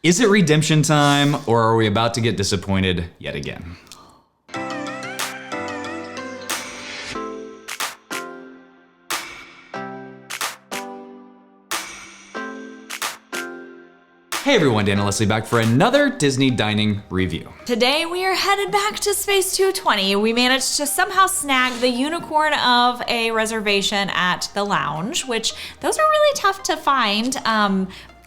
Is it redemption time, or are we about to get disappointed yet again? Hey everyone, Dan and Leslie back for another Disney dining review. Today we are headed back to Space 220. We managed to somehow snag the unicorn of a reservation at the lounge, which those are really tough to find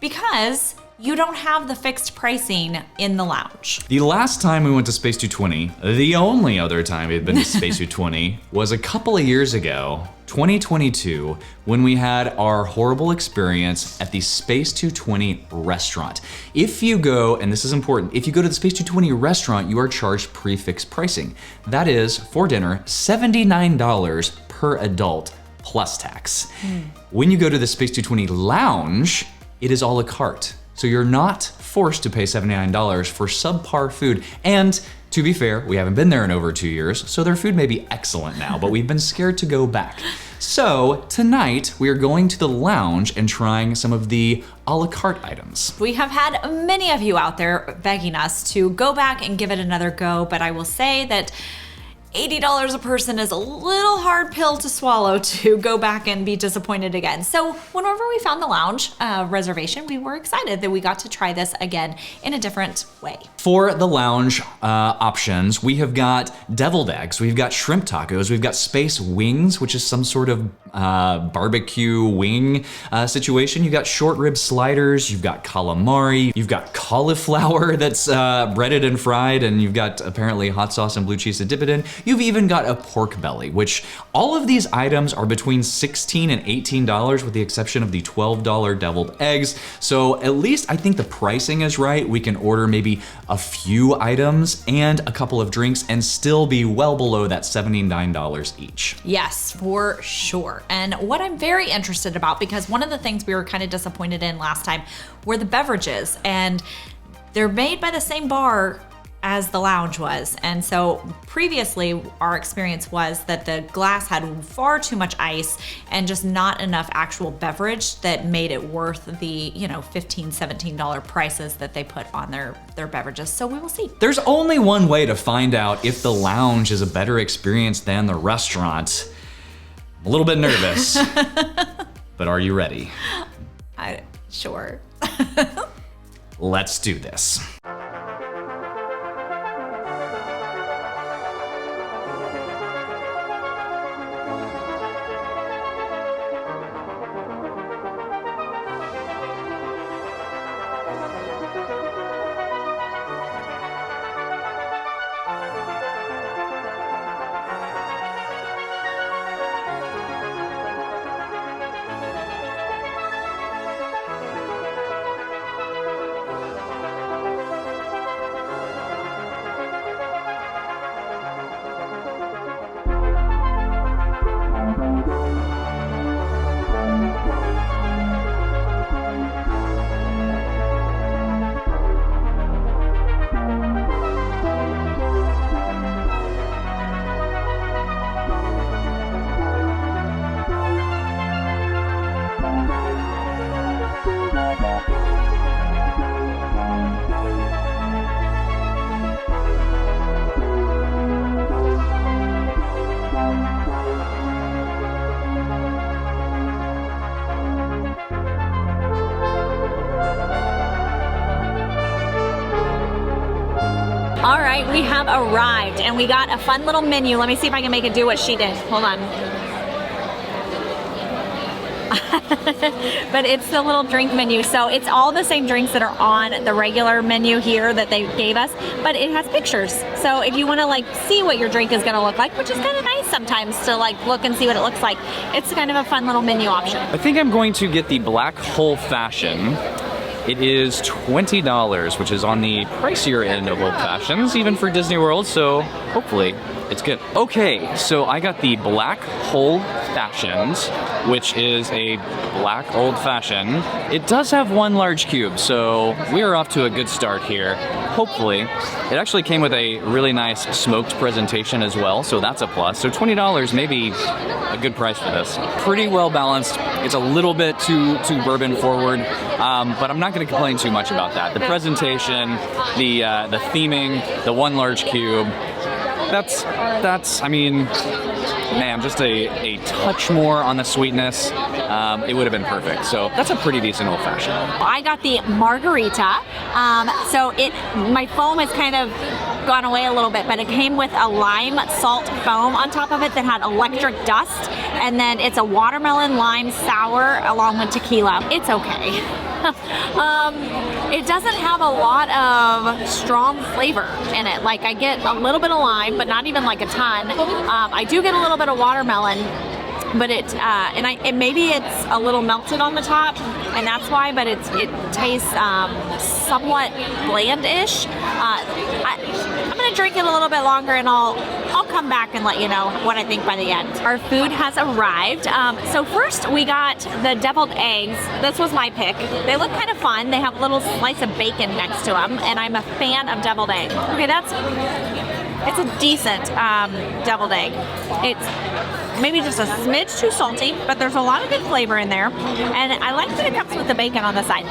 because you don't have the fixed pricing in the lounge. The last time we went to Space 220, the only other time we've been to Space 220, was a couple of years ago, 2022, when we had our horrible experience at the Space 220 restaurant. If you go, and this is important, if you go to the Space 220 restaurant, you are charged prix pricing. That is, for dinner, $79 per adult plus tax. When you go to the Space 220 lounge, it is a la carte. So you're not forced to pay $79 for subpar food. And to be fair, we haven't been there in over 2 years, so their food may be excellent now, but we've been scared to go back. So tonight, we are going to the lounge and trying some of the a la carte items. We have had many of you out there begging us to go back and give it another go, but I will say that $80 a person is a little hard pill to swallow to go back and be disappointed again. So whenever we found the lounge reservation, we were excited that we got to try this again in a different way. For the lounge options, we have got deviled eggs, we've got shrimp tacos, we've got space wings, which is some sort of barbecue wing situation. You've got short rib sliders, you've got calamari, you've got cauliflower that's breaded and fried, and you've got apparently hot sauce and blue cheese to dip it in. You've even got a pork belly, which all of these items are between $16 and $18 with the exception of the $12 deviled eggs. So at least I think the pricing is right. We can order maybe a few items and a couple of drinks and still be well below that $79 each. Yes, for sure. And what I'm very interested about, because one of the things we were kind of disappointed in last time were the beverages, and they're made by the same bar as the lounge was. And so previously our experience was that the glass had far too much ice and just not enough actual beverage that made it worth the, $15, $17 prices that they put on their beverages. So we will see. There's only one way to find out if the lounge is a better experience than the restaurant. I'm a little bit nervous, but are you ready? Sure. Let's do this. All right, we have arrived and we got a fun little menu. Let me see if I can make it do what she did. Hold on. But it's the little drink menu. So it's all the same drinks that are on the regular menu here that they gave us, but it has pictures. So if you want to see what your drink is going to look like, which is kind of nice sometimes to look and see what it looks like, it's kind of a fun little menu option. I think I'm going to get the Black Hole Fashion. It is $20, which is on the pricier end of old fashions, even for Disney World, so hopefully it's good. Okay, so I got the Black Hole Fashioned, which is a black old-fashioned. It does have one large cube, so we are off to a good start here. Hopefully. It actually came with a really nice smoked presentation as well, so that's a plus. So $20 may be a good price for this. Pretty well balanced. It's a little bit too bourbon forward, but I'm not going to complain too much about that. The presentation, the theming, the one large cube, that's I mean, man, just a touch more on the sweetness. It would have been perfect. So that's a pretty decent old fashioned. I got the margarita. So my foam has kind of gone away a little bit, but it came with a lime salt foam on top of it that had electric dust, and then it's a watermelon lime sour along with tequila. It's okay. It doesn't have a lot of strong flavor in it. Like, I get a little bit of lime, but not even like a ton. I do get a little bit of watermelon, but maybe it's a little melted on the top, and that's why. But it tastes somewhat bland-ish. I'm gonna drink it a little bit longer, and I'll come back and let you know what I think by the end. Our food has arrived. So first we got the deviled eggs. This was my pick. They look kind of fun. They have a little slice of bacon next to them, and I'm a fan of deviled egg. Okay, it's a decent deviled egg. It's maybe just a smidge too salty, but there's a lot of good flavor in there, and I like that it comes with the bacon on the side.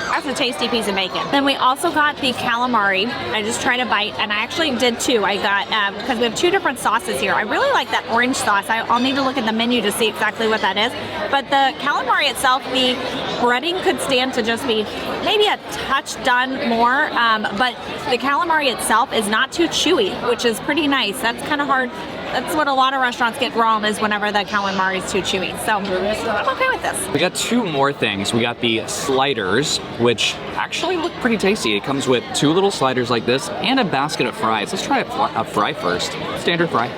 That's a tasty piece of bacon. Then we also got the calamari. I just tried a bite, and I actually did two. I got, because we have two different sauces here. I really like that orange sauce. I'll need to look at the menu to see exactly what that is. But the calamari itself, the breading could stand to just be maybe a touch done more, but the calamari itself is not too chewy, which is pretty nice. That's kind of hard. That's what a lot of restaurants get wrong, is whenever the calamari is too chewy. So I'm okay with this. We got two more things. We got the sliders, which actually look pretty tasty. It comes with two little sliders like this and a basket of fries. Let's try a fry first. Standard fry.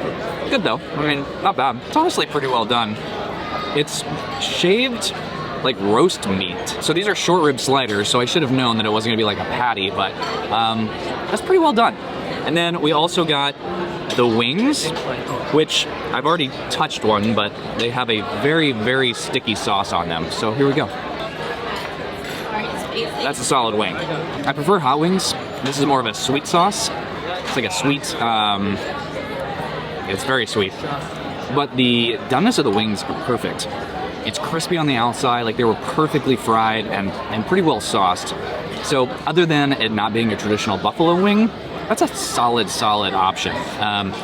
Good though. I mean, not bad. It's honestly pretty well done. It's shaved like roast meat. So these are short rib sliders, so I should have known that it wasn't gonna be like a patty, but that's pretty well done. And then we also got the wings, which I've already touched one, but they have a very, very sticky sauce on them. So here we go. That's a solid wing. I prefer hot wings. This is more of a sweet sauce. It's like a sweet, it's very sweet. But the doneness of the wings are perfect. It's crispy on the outside, like they were perfectly fried and pretty well sauced. So other than it not being a traditional buffalo wing, that's a solid option.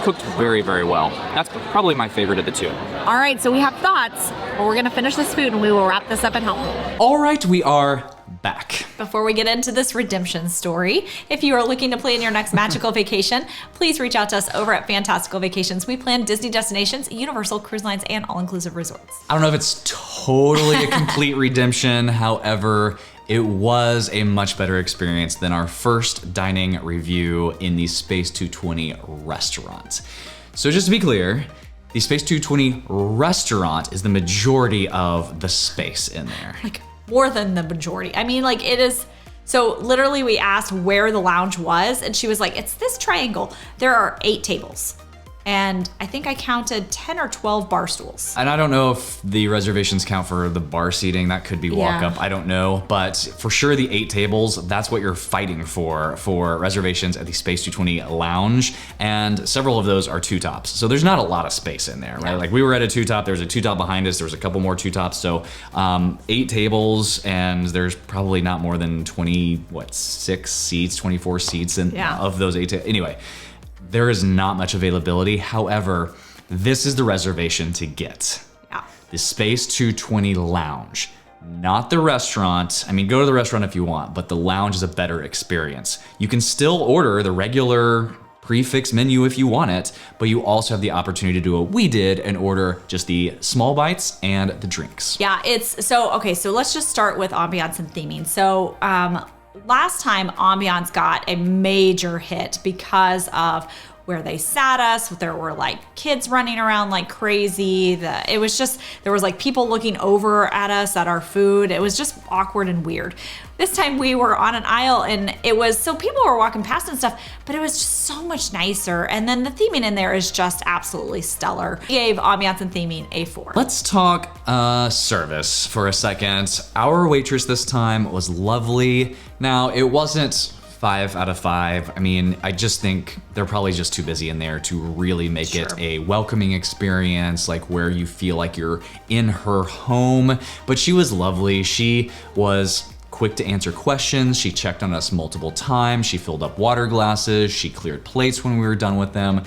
Cooked very, very well. That's probably my favorite of the two. All right, so we have thoughts, but we're gonna finish this food and we will wrap this up at home. All right, we are back. Before we get into this redemption story, if you are looking to plan your next magical vacation, please reach out to us over at Fantastical Vacations. We plan Disney destinations, Universal Cruise Lines, and all-inclusive resorts. I don't know if it's totally a complete redemption. However, it was a much better experience than our first dining review in the Space 220 restaurant. So just to be clear, the Space 220 restaurant is the majority of the space in there. Like, more than the majority. I mean, like, it is. So literally we asked where the lounge was, and she was like, it's this triangle. There are 8 tables. And I think I counted 10 or 12 bar stools. And I don't know if the reservations count for the bar seating. That could be walk up, I don't know. But for sure the 8 tables, that's what you're fighting for reservations at the Space 220 lounge. And several of those are 2-tops. So there's not a lot of space in there, right? Yeah. Like we were at a 2-top, there's a 2-top behind us, there was a couple more 2-tops. So 8 tables, and there's probably not more than 24 seats of those 8 tables. Anyway, there is not much availability. However, this is the reservation to get. Yeah. The Space 220 lounge, not the restaurant. I mean, go to the restaurant if you want, but the lounge is a better experience. You can still order the regular prix menu if you want it, but you also have the opportunity to do what we did and order just the small bites and the drinks. Yeah, so let's just start with ambiance and theming. So, last time ambiance got a major hit because of where they sat us. There were like kids running around like crazy. It was just, there was like people looking over at us at our food. It was just awkward and weird. This time we were on an aisle and it was, so people were walking past and stuff, but it was just so much nicer. And then the theming in there is just absolutely stellar. We gave ambiance and theming a 4. Let's talk service for a second. Our waitress this time was lovely. Now, it wasn't 5 out of 5. I mean, I just think they're probably just too busy in there to really make it a welcoming experience, like where you feel like you're in her home. But she was lovely. She was quick to answer questions. She checked on us multiple times. She filled up water glasses. She cleared plates when we were done with them.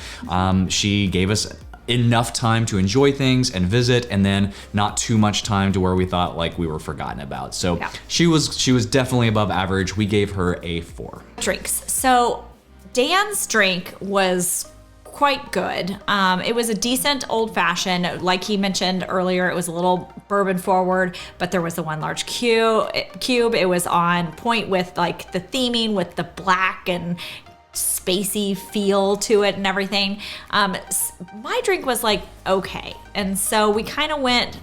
She gave us enough time to enjoy things and visit, and then not too much time to where we thought like we were forgotten about. So she was definitely above average. We gave her a 4. Drinks. So Dan's drink was quite good. It was a decent old fashioned. Like he mentioned earlier, it was a little bourbon forward, but there was the one large cube. It was on point with like the theming with the black and spacey feel to it and everything. My drink was like okay, and so we kind of went,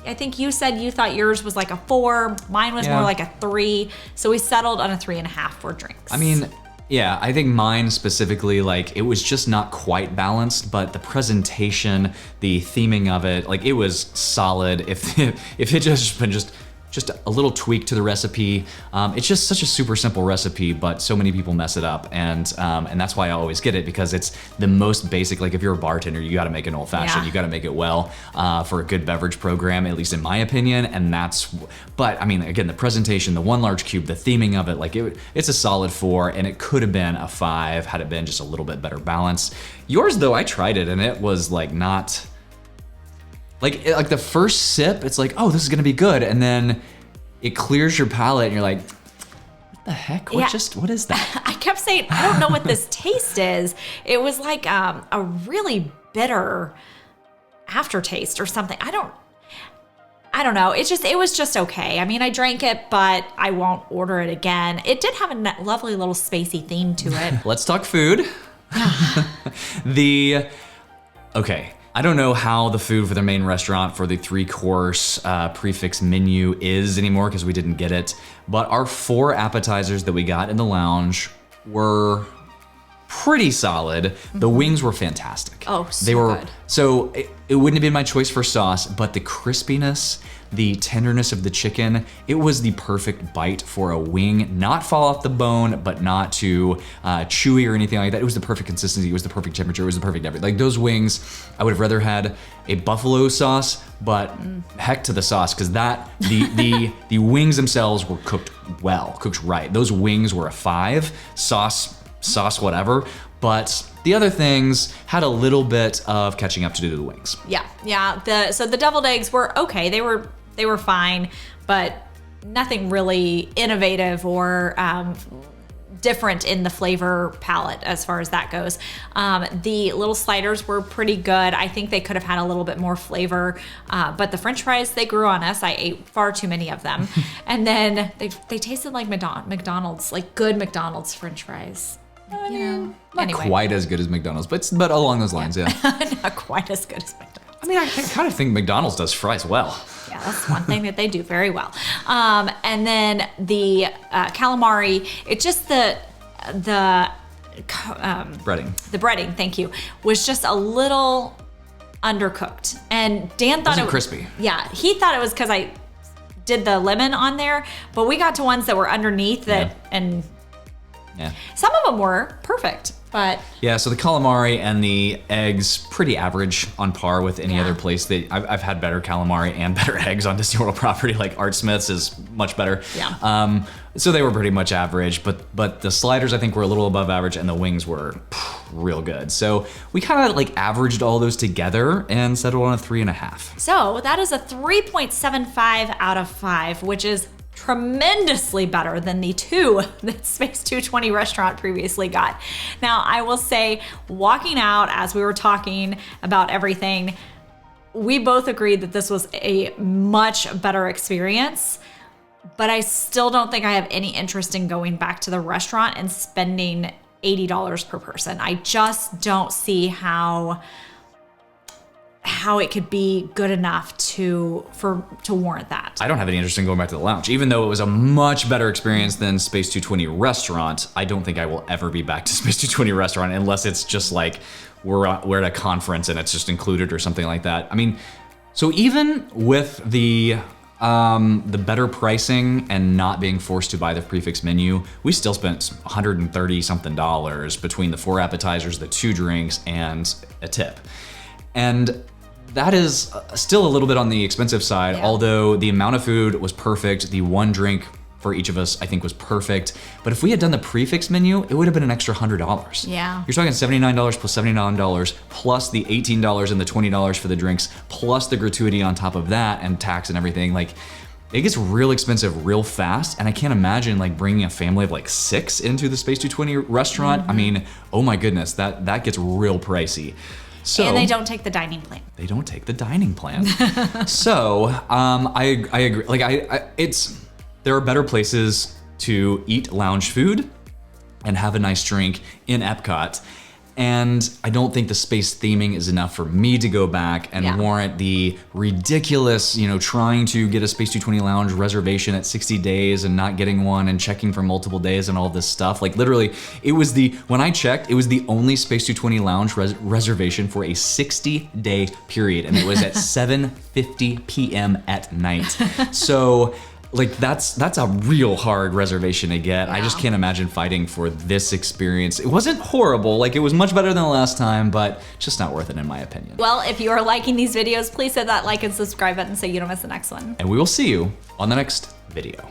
I think you said you thought yours was like a 4, mine was more like a 3, so we settled on a 3.5 for drinks. I mean, yeah, I think mine specifically, like, it was just not quite balanced, but the presentation, the theming of it, like, it was solid. If it just been just a little tweak to the recipe. It's just such a super simple recipe, but so many people mess it up, and that's why I always get it, because it's the most basic. Like if you're a bartender, you got to make an old fashioned. You got to make it well for a good beverage program, at least in my opinion. And but I mean, again, the presentation, the one large cube, the theming of it, like it's a solid 4, and it could have been a 5 had it been just a little bit better balance. Yours though, I tried it and it was like not. Like the first sip, it's like, oh, this is gonna be good, and then it clears your palate, and you're like, what the heck? What is that? I kept saying, I don't know what this taste is. It was like a really bitter aftertaste or something. I don't know. It was just okay. I mean, I drank it, but I won't order it again. It did have a lovely little spacey theme to it. Let's talk food. Okay. I don't know how the food for the main restaurant for the 3-course prix menu is anymore because we didn't get it. But our 4 appetizers that we got in the lounge were pretty solid. The wings were fantastic. Oh, so good. So it wouldn't have been my choice for sauce, but the crispiness, the tenderness of the chicken, it was the perfect bite for a wing. Not fall off the bone, but not too chewy or anything like that. It was the perfect consistency. It was the perfect temperature. It was the perfect everything. Like those wings, I would have rather had a buffalo sauce, but heck to the sauce, because the wings themselves were cooked well, cooked right. Those wings were a 5. Sauce whatever, but the other things had a little bit of catching up to do to the wings. Yeah. So the deviled eggs were okay. They were fine, but nothing really innovative or different in the flavor palette as far as that goes. The little sliders were pretty good. I think they could have had a little bit more flavor, but the French fries, they grew on us. I ate far too many of them. And then they tasted like McDonald's, like good McDonald's French fries. Not quite as good as McDonald's, but along those lines, yeah. Not quite as good as McDonald's. I mean, I kind of think McDonald's does fries well. Yeah, that's one thing that they do very well. And then the calamari, it's just the breading. The breading, thank you, was just a little undercooked. And Dan thought it was crispy. Yeah, he thought it was because I did the lemon on there, but we got to ones that were underneath that, and some of them were perfect, but yeah. So the calamari and the eggs, pretty average, on par with any other place. That I've had better calamari and better eggs on Disney World property. Like Art Smith's is much better. Yeah. So they were pretty much average, but the sliders I think were a little above average, and the wings were real good. So we kind of like averaged all those together and settled on a 3.5. So that is a 3.75 out of 5, which is tremendously better than the 2 that Space 220 restaurant previously got. Now, I will say, walking out as we were talking about everything, we both agreed that this was a much better experience, but I still don't think I have any interest in going back to the restaurant and spending $80 per person. I just don't see how it could be good enough to warrant that. I don't have any interest in going back to the lounge. Even though it was a much better experience than Space 220 restaurant, I don't think I will ever be back to Space 220 restaurant unless it's just like we're at a conference and it's just included or something like that. I mean, so even with the better pricing and not being forced to buy the prefix menu, we still spent $130 something between the 4 appetizers, the 2 drinks, and a tip. And that is still a little bit on the expensive side, although the amount of food was perfect. The 1 drink for each of us, I think, was perfect. But if we had done the prefix menu, it would have been an extra $100. Yeah. You're talking $79 plus $79 plus the $18 and the $20 for the drinks, plus the gratuity on top of that and tax and everything. Like, it gets real expensive real fast, and I can't imagine like bringing a family of like 6 into the Space 220 restaurant. I mean, oh my goodness, that gets real pricey. So, and they don't take the dining plan. They don't take the dining plan. So I agree. Like there are better places to eat lounge food and have a nice drink in Epcot. And I don't think the space theming is enough for me to go back and warrant the ridiculous, trying to get a Space 220 lounge reservation at 60 days and not getting one and checking for multiple days and all this stuff. Like literally, when I checked, it was the only Space 220 lounge reservation for a 60-day period. And it was at 7:50 p.m. at night. So like that's a real hard reservation to get. I just can't imagine fighting for this experience. It wasn't horrible, like it was much better than the last time, but just not worth it in my opinion. Well, if you are liking these videos, please hit that like and subscribe button so you don't miss the next one. And we will see you on the next video.